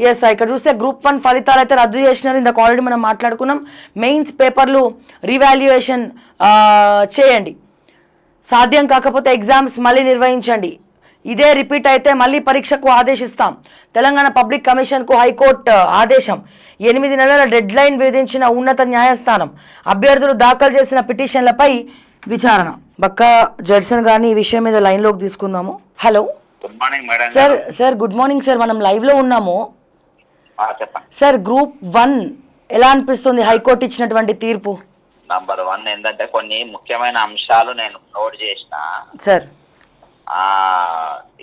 Yes ఇక్కడ చూస్తే group 1 ఫలితాలు అయితే రద్దు చేసినారు. ఇందాక ఆల్రెడీ మనం మాట్లాడుకున్నాం. మెయిన్స్ పేపర్లు రీవాల్యుయేషన్ చేయండి, సాధ్యం కాకపోతే ఎగ్జామ్స్ మళ్ళీ నిర్వహించండి, ఇదే రిపీట్ అయితే మళ్ళీ పరీక్షకు ఆదేశిస్తాం. తెలంగాణ పబ్లిక్ కమిషన్కు హైకోర్టు ఆదేశం. 8 నెలల డెడ్ లైన్ విధించిన ఉన్నత న్యాయస్థానం. అభ్యర్థులు దాఖలు చేసిన పిటిషన్లపై విచారణ. బక్క జడ్సన్ గారిని ఈ విషయం మీద లైన్లోకి తీసుకుందాము. Hello, good morning madam. Sir good morning sir. మనం లైవ్లో ఉన్నాము చెప్పండి సార్. గ్రూప్ 1 ఎలా అనిపిస్తుంది హైకోర్టు ఇచ్చినటువంటి తీర్పు? నంబర్ 1 ఏంటంటే కొన్ని ముఖ్యమైన అంశాలు నేను నోట్ చేసిన సార్.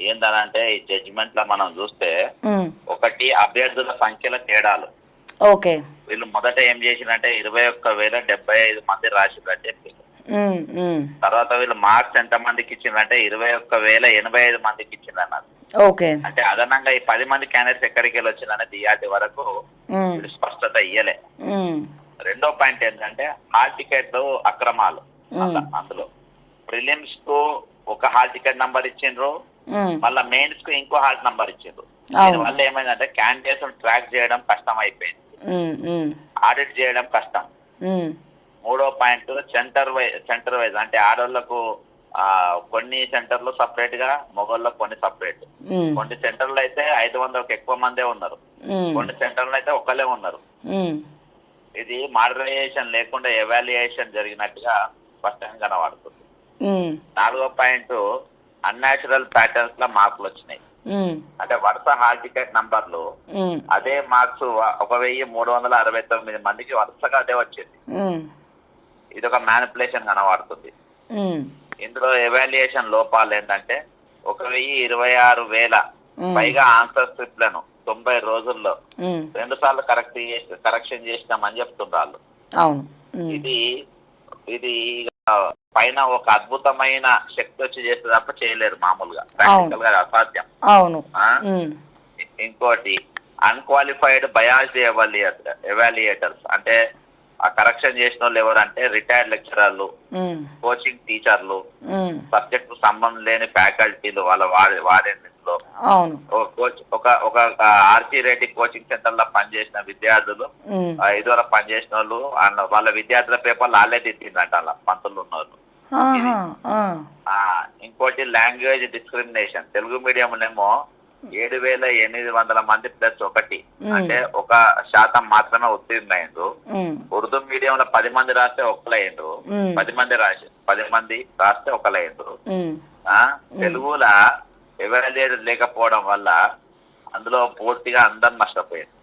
ఏందనంటే ఈ జడ్జిమెంట్ లో మనం చూస్తే ఒకటి అభ్యర్థుల సంఖ్యల తేడాలు. ఓకే, వీళ్ళు మొదట ఏం చేసినంటే 21,075 మంది రాసిరని చెప్పి, తర్వాత వీళ్ళు మార్క్స్ ఎంత మందికి ఇచ్చిందంటే 21,085 మందికి ఇచ్చిందన్నారు. ఓకే, అంటే అదనంగా ఈ 10 మంది క్యాండిడేట్స్ ఎక్కడికి వెళ్ళి వచ్చిందనేది ఇయాటి వరకు స్పష్టత ఇయ్యలే. రెండో పాయింట్ ఏంటంటే హాల్ టికెట్ అక్రమాలు. అందులో ప్రిలిమ్స్ కు ఒక హాల్ టికెట్ నంబర్ ఇచ్చిండ్రు, మళ్ళీ మెయిన్స్ కు ఇంకో హాల్ నంబర్ ఇచ్చిండ్రు. దీనివల్ల ఏమైందంటే క్యాండిడేట్స్ ట్రాక్ చేయడం కష్టం అయిపోయింది, ఆడిట్ చేయడం కష్టం. మూడో పాయింట్ సెంటర్ వైజ్ అంటే ఆడోళ్లకు కొన్ని సెంటర్లు సపరేట్ గా, మగోళ్ళకు కొన్ని సపరేట్. కొన్ని సెంటర్లు అయితే 500కు ఎక్కువ మందే ఉన్నారు, కొన్ని సెంటర్లు అయితే ఒకళ్ళే ఉన్నారు. ఇది మాడరైజేషన్ లేకుండా ఎవాల్యుయేషన్ జరిగినట్టుగా స్పష్టంగా కనబడుతుంది. నాలుగో పాయింట్ అన్యాచురల్ ప్యాటర్న్స్ లో మార్కులు వచ్చినాయి. అంటే వరుస హాల్ టికెట్ నంబర్లు అదే మార్క్స్ 1,369 మందికి వరుసగా అదే వచ్చింది. ఇది ఒక మ్యానిపులేషన్ కనబడుతుంది. ఇందులో ఎవాల్యుయేషన్ లోపాలు ఏంటంటే 1,26,000 పైగా ఆన్సర్ స్క్రిప్ట్లను 90 రోజుల్లో 2 సార్లు కరెక్షన్ చేసినామని చెప్తున్నారు. ఇది పైన ఒక అద్భుతమైన శక్తి వచ్చి చేస్తే తప్ప చేయలేరు, మామూలుగా ప్రాక్టికల్ గా అసాధ్యం. ఇంకోటి అన్క్వాలిఫైడ్ బయాస్డ్ ఎవాల్యుయేటర్స్. అంటే ఆ కరెక్షన్ చేసిన వాళ్ళు ఎవరంటే రిటైర్డ్ లెక్చరర్లు, కోచింగ్ టీచర్లు, సబ్జెక్ట్ సంబంధం లేని ఫ్యాకల్టీలు వాళ్ళ వాడేందులో ఒక ఆర్సీ రేటింగ్ కోచింగ్ సెంటర్ లో పనిచేసిన విద్యార్థులు, ఇదివరకు పనిచేసిన వాళ్ళు వాళ్ళ విద్యార్థుల పేపర్లు వాళ్ళే తిట్టిందంట అలా పంతులు ఉన్నోళ్ళు. ఇంకోటి లాంగ్వేజ్ డిస్క్రిమినేషన్. తెలుగు మీడియంనేమో 7,800 మంది ప్లస్ 1 అంటే 1% మాత్రమే ఉత్తీర్ణులైండ్రు. ఉర్దూ మీడియంలో 10 మంది రాస్తే ఒకలైండ్రు, 10 మంది రాస్తే ఒకలైండ్రు. తెలుగులో ఎవాల్యుయేట్ లేకపోవడం వల్ల అందులో పూర్తిగా అందరు నష్టపోయింది.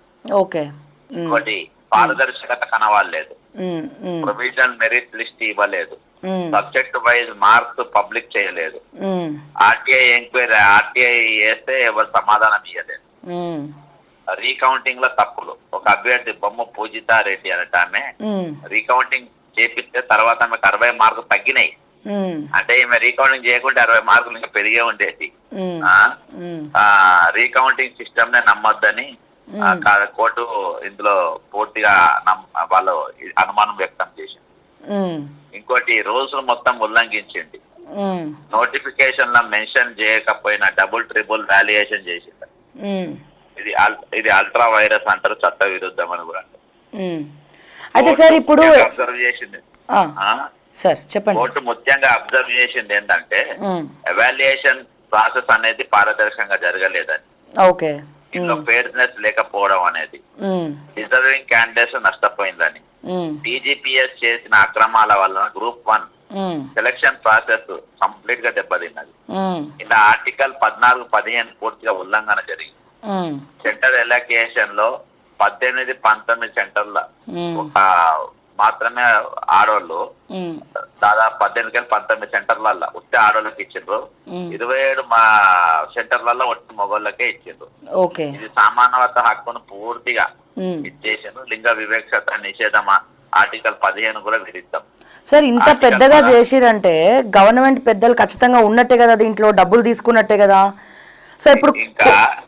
ఇంకోటి పారదర్శకత కనవాలేదు, ప్రొవిజనల్ మెరిట్ లిస్ట్ ఇవ్వలేదు, సబ్జెక్ట్ వైజ్ మార్క్స్ పబ్లిక్ చేయలేదు, ఆర్టీఐ చేస్తే ఎవరు సమాధానం ఇవ్వలేదు, రీకౌంటింగ్ లో తప్పులు. ఒక అభ్యర్థి బొమ్మ పూజితారెడ్డి అనట ఆమె రీకౌంటింగ్ చేపిస్తే తర్వాత ఆమెకు 60 మార్కులు తగ్గినాయి. అంటే ఈమె రీకౌంటింగ్ చేయకుంటే 60 మార్కులు ఇంకా పెరిగే ఉండేది. రీకౌంటింగ్ సిస్టమ్ నే నమ్మొద్దని కోర్టు ఇందులో పూర్తిగా వాళ్ళు అనుమానం వ్యక్తం చేసింది. ఇంకోటి రూల్స్ మొత్తం ఉల్లంఘించింది, నోటిఫికేషన్ లో మెన్షన్ చేయకపోయినా డబుల్ ట్రిపుల్ వాల్యుయేషన్ చేసింది. ఇది అల్ట్రా వైరస్ అంటారు, చట్ట విరుద్ధం అని కూడా అబ్జర్వ్ చేసింది. కోర్టు ముఖ్యంగా అబ్జర్వ్ చేసింది ఏంటంటే ఎవాల్యుయేషన్ ప్రాసెస్ అనేది పారదర్శకంగా జరగలేదని, ఇందులో ఫెయిర్నెస్ లేకపోవడం అనేది, డిజర్వింగ్ క్యాండిడేట్స్ నష్టపోయిందని, టీజీపీఎస్ చేసిన అక్రమాల వల్ల గ్రూప్ 1 సెలక్షన్ ప్రాసెస్ కంప్లీట్ గా దెబ్బతిన్నది. ఇలా ఆర్టికల్ 14, 15 పూర్తిగా ఉల్లంఘన జరిగింది. సెంటర్ ఎలక్షన్ లో 18, 19 సెంటర్ల మాత్రమే ఆడోళ్ళు, దాదాపు 18-19 సెంటర్లలో ఉత్తే ఆడోళ్ళకి ఇచ్చిండ్రు, 27 సెంటర్లలో ఒట్టి మొగోళ్ళకే ఇచ్చిండ్రు. ఇది సమానవత హక్కును పూర్తిగా ఇచ్చేసిండ్రు. లింగ వివక్షత నిషేధం ఆర్టికల్ 15 కూడా విధిస్తాం. సార్ ఇంత పెద్దగా చేసిరంటే గవర్నమెంట్ పెద్దలు ఖచ్చితంగా ఉన్నట్టే కదా, దీంట్లో డబ్బులు తీసుకున్నట్టే కదా. సో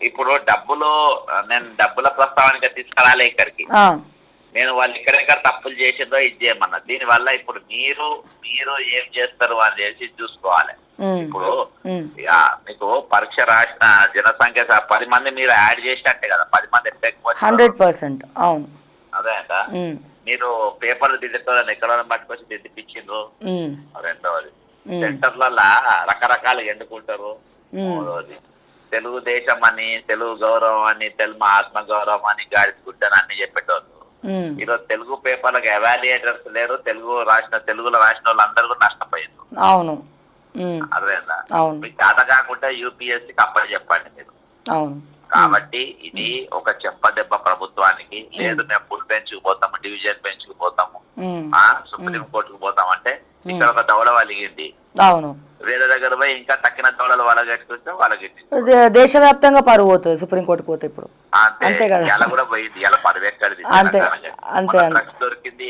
ఇప్పుడు డబ్బులు నేను డబ్బుల ప్రస్తావనగా తీసుకురాలే ఇక్కడికి. నేను వాళ్ళు ఎక్కడెక్కడ తప్పులు చేసిందో ఇది చేయమన్నా. దీనివల్ల ఇప్పుడు మీరు ఏం చేస్తారు అని చేసి చూసుకోవాలి. ఇప్పుడు మీకు పరీక్ష రాసిన జనసంఖ్య 10 మంది మీరు యాడ్ చేసినట్టే కదా, 10 మంది ఎట్లా 100%. అవును, అదే అంట. మీరు పేపర్లు దిద్దుకోవాలని ఎక్కడ పట్టుకొచ్చి దిద్దిపించిండ్రు. రెండవది, సెంటర్లలో రకరకాలుగా ఎన్నుకుంటారు. మూడవది, తెలుగుదేశం అని, తెలుగు గౌరవం అని, తెలుగు ఆత్మ గౌరవం అని, గాడిగుడ్డని అన్ని చెప్పేటోళ్ళు ఈరోజు తెలుగు పేపర్లకు ఎవాల్యుయేటర్స్ లేరు. తెలుగులో రాసిన వాళ్ళు అందరూ కూడా నష్టపోయారు. అవును, అర్థమైందా? మీకు చేత కాకుండా యూపీఎస్సీకి అప్పని చెప్పండి మీరు. కాబట్టి ఇది ఒక చెంపదెబ్బ ప్రభుత్వానికి. లేదు మేము ఫుల్ బెంచ్కి పోతాము, డివిజన్ బెంచ్కి పోతాము, సుప్రీం కోర్టుకు పోతాం అంటే ఇక్కడ ఒక దౌడ వలిగింది. అవును, వేరే దగ్గర పోయి ఇంకా తక్కిన దౌడలు వాళ్ళగట్టుకుంటే వాళ్ళకి దేశవ్యాప్తంగా పరువు పోతుంది సుప్రీంకోర్టు పోతే. ఇప్పుడు అంతే కదా, ఎలా కూడా పోయింది. ఎలా పరువు ఎక్కడిది, డ్రగ్స్ దొరికింది,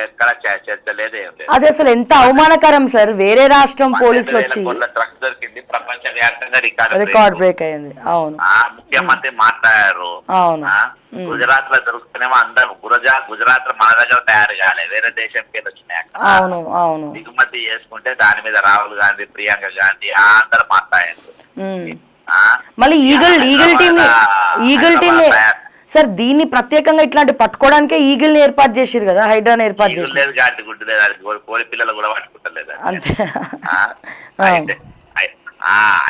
ఎక్కడ చర్చ లేదు, ఏం లేదు. అది అసలు ఎంత అవమానకరం సార్. వేరే రాష్ట్రం పోలీసులు వచ్చి డ్రగ్స్ దొరికింది, ప్రపంచ వ్యాప్తంగా రికార్డ్ బ్రేక్ అయింది. అవును, ముఖ్యమంత్రి మాట్లాడారు. అవును, గుజరాత్ లో దొరుకుతున్నామో అందరూ గుజరాత్ లో మన దగ్గర తయారు కాలే, వేరే దేశంకి వచ్చినాయి. అవును, అవును, దిగుమతి చేసుకుంటే దాని మీద రాహుల్ గాంధీ, ప్రియాంక గాంధీ అందరు మాట్లాడారు. మళ్ళీ ఈగల్ టీమ్ సార్ దీన్ని ప్రత్యేకంగా ఇట్లాంటి పట్టుకోవడానికే ఈగిల్ని ఏర్పాటు చేసిరు కదా, హైడ్రాని ఏర్పాటు చేసి. లేదు గాడి గుడ్డు లేదు, కోడి పిల్లలు కూడా పట్టుకుంటలేదు అంతే.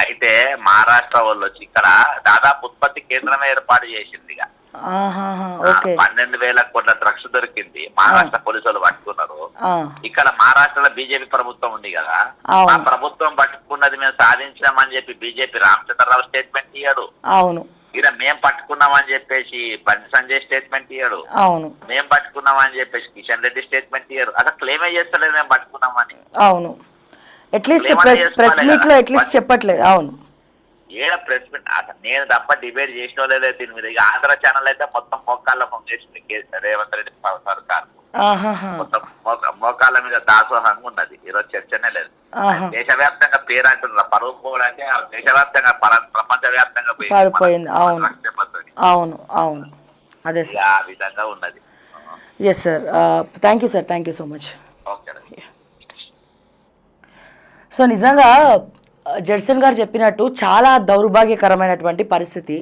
అయితే మహారాష్ట్ర వాళ్ళు వచ్చి ఇక్కడ దాదాపు ఉత్పత్తి కేంద్రమే ఏర్పాటు చేసింది. 12,000 కోట్ల డ్రగ్స్ దొరికింది, మహారాష్ట్ర పోలీసు వాళ్ళు పట్టుకున్నారు. ఇక్కడ మహారాష్ట్రలో బీజేపీ ప్రభుత్వం ఉంది కదా, ఆ ప్రభుత్వం పట్టుకున్నది మేము సాధించామని చెప్పి బీజేపీ రామచంద్రరావు స్టేట్మెంట్ ఇయ్యాడు. అవును, ఇలా మేం పట్టుకున్నామని చెప్పేసి బండి సంజయ్ స్టేట్మెంట్ ఇయ్యాడు. అవును, మేం పట్టుకున్నామని చెప్పేసి కిషన్ రెడ్డి స్టేట్మెంట్ ఇయ్యారు. అసలు క్లెయిమే చేస్తలేదు మేము పట్టుకున్నామని. అవును, అట్లీస్ట్ ప్రెస్ మీట్ లో అట్లీస్ట్ చెప్పట్లేదు. అవును, ఏడ ప్రెస్ మీట్ నేను తప్ప డిబేట్ చేసిన లేదే దీని మీద. ఇక ఆంధ్ర ఛానల్ అయితే మొత్తం మోకాళ్ళ చేసింది రేవంత్ రెడ్డి సర్కార్. మొత్తం మోకాళ్ళ మీద దాసోహంగా ఉన్నది. ఈరోజు చర్చనే లేదు. దేశవ్యాప్తంగా పేరు అంటున్నారు, పరువు పోవడానికి దేశవ్యాప్తంగా ప్రపంచ వ్యాప్తంగా పారిపోయింది. అవును, అవును, అవును, అదే సార్, ఆ విధంగా ఉన్నది. Yes sir, thank you sir, thank you so much. Okay. So నిజంగా జడ్సన్ గారు చెప్పినట్టు చాలా దౌర్భాగ్యకరమైనటువంటి పరిస్థితి.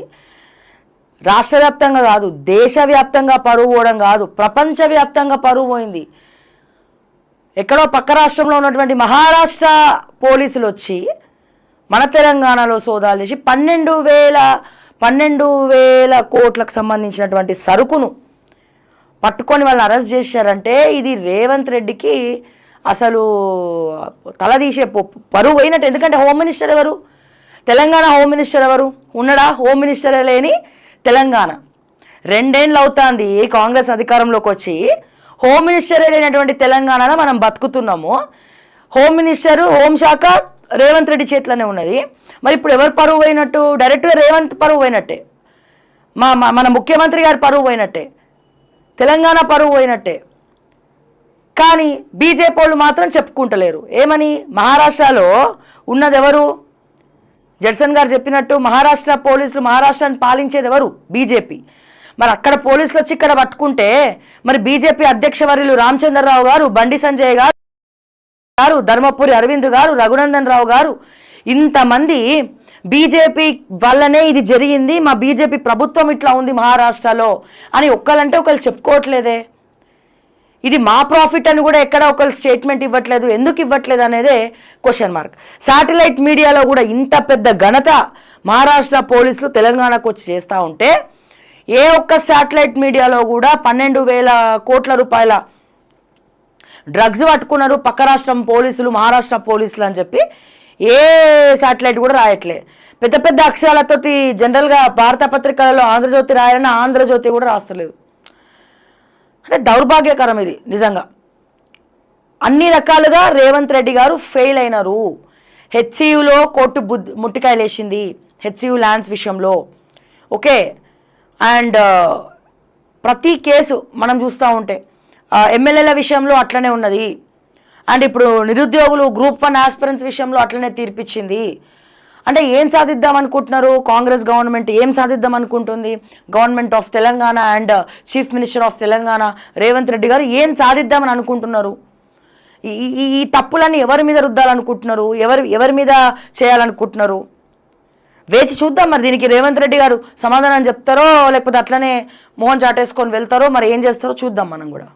రాష్ట్ర వ్యాప్తంగా కాదు, దేశవ్యాప్తంగా పరువు పోవడం కాదు, ప్రపంచవ్యాప్తంగా పరువు పోయింది. ఎక్కడో పక్క రాష్ట్రంలో ఉన్నటువంటి మహారాష్ట్ర పోలీసులు వచ్చి మన తెలంగాణలో సోదాలు చేసి 12,000 కోట్లకు సంబంధించినటువంటి సరుకును పట్టుకొని వాళ్ళని అరెస్ట్ చేశారంటే ఇది రేవంత్ రెడ్డికి అసలు తలదీసే పరువు పోయినట్టు. ఎందుకంటే హోమ్ మినిస్టర్ ఎవరు? తెలంగాణ హోమ్ మినిస్టర్ ఎవరు? ఉన్నాడా? హోమ్ మినిస్టరే లేని తెలంగాణ 2 ఏళ్ళు అవుతుంది కాంగ్రెస్ అధికారంలోకి వచ్చి. హోమ్ మినిస్టరే లేనటువంటి తెలంగాణలో మనం బతుకుతున్నాము. హోమ్ మినిస్టర్, హోంశాఖ రేవంత్ రెడ్డి చేతిలోనే ఉన్నది. మరి ఇప్పుడు ఎవరు పరువు పోయినట్టు? డైరెక్ట్గా రేవంత్ పరువు పోయినట్టే, మన ముఖ్యమంత్రి గారి పరువు పోయినట్టే, తెలంగాణ పరువు పోయినట్టే. కానీ బీజేపీ వాళ్ళు మాత్రం చెప్పుకుంటలేరు. ఏమని? మహారాష్ట్రలో ఉన్నది ఎవరు? జడ్సన్ గారు చెప్పినట్టు మహారాష్ట్ర పోలీసులు, మహారాష్ట్రాన్ని పాలించేది ఎవరు? బీజేపీ. మరి అక్కడ పోలీసులు వచ్చి ఇక్కడ పట్టుకుంటే మరి బీజేపీ అధ్యక్షవర్యులు రామచంద్రరావు గారు, బండి సంజయ్ గారు, ధర్మపురి అరవింద్ గారు, రఘునందన్ రావు గారు, ఇంతమంది బీజేపీ వల్లనే ఇది జరిగింది, మా బీజేపీ ప్రభుత్వం ఇట్లా ఉంది మహారాష్ట్రలో అని ఒక్కరంటే ఒకరు చెప్పుకోవట్లేదే. ఇది మా ప్రాఫిట్ అని కూడా ఎక్కడ ఒకరు స్టేట్మెంట్ ఇవ్వట్లేదు. ఎందుకు ఇవ్వట్లేదు అనేదే క్వశ్చన్ మార్క్. శాటిలైట్ మీడియాలో కూడా ఇంత పెద్ద ఘనత మహారాష్ట్ర పోలీసులు తెలంగాణకు వచ్చి చేస్తూ ఉంటే ఏ ఒక్క శాటిలైట్ మీడియాలో కూడా 12,000 కోట్ల రూపాయల డ్రగ్స్ పట్టుకున్నారు పక్క రాష్ట్రం పోలీసులు, మహారాష్ట్ర పోలీసులు అని చెప్పి ఏ శాటిలైట్ కూడా రాయట్లే. పెద్ద పెద్ద అక్షరాలతోటి జనరల్గా వార్తాపత్రికలలో ఆంధ్రజ్యోతి రాయాలని ఆంధ్రజ్యోతి కూడా రాస్తలేదు. అంటే దౌర్భాగ్యకరం ఇది నిజంగా. అన్ని రకాలుగా రేవంత్ రెడ్డి గారు ఫెయిల్ అయినారు. హెచ్సియులో కోర్టు ముట్టికాయలేసింది హెచ్సియు ల్యాండ్స్ విషయంలో. ఓకే, అండ్ ప్రతి కేసు మనం చూస్తూ ఉంటే ఎమ్మెల్యేల విషయంలో అట్లనే ఉన్నది. అండ్ ఇప్పుడు నిరుద్యోగులు గ్రూప్ 1 ఆస్పిరెంట్స్ విషయంలో అట్లనే తీర్పిచ్చింది. అంటే ఏం సాధిద్దాం అనుకుంటున్నారు? కాంగ్రెస్ గవర్నమెంట్ ఏం సాధిద్దాం అనుకుంటుంది? Government of Telangana and chief minister of Telangana Revanth Reddy గారు ఏం సాధిద్దామని అనుకుంటున్నారు? ఈ తప్పులన్నీ ఎవరి మీద రుద్దాలనుకుంటున్నారు? ఎవరి మీద చేయాలనుకుంటున్నారు? వేచి చూద్దాం మరి. దీనికి రేవంత్ రెడ్డి గారు సమాధానం చెప్తారో లేకపోతే అట్లనే మోహన్ చాటేసుకొని వెళ్తారో మరి ఏం చేస్తారో చూద్దాం మనం కూడా.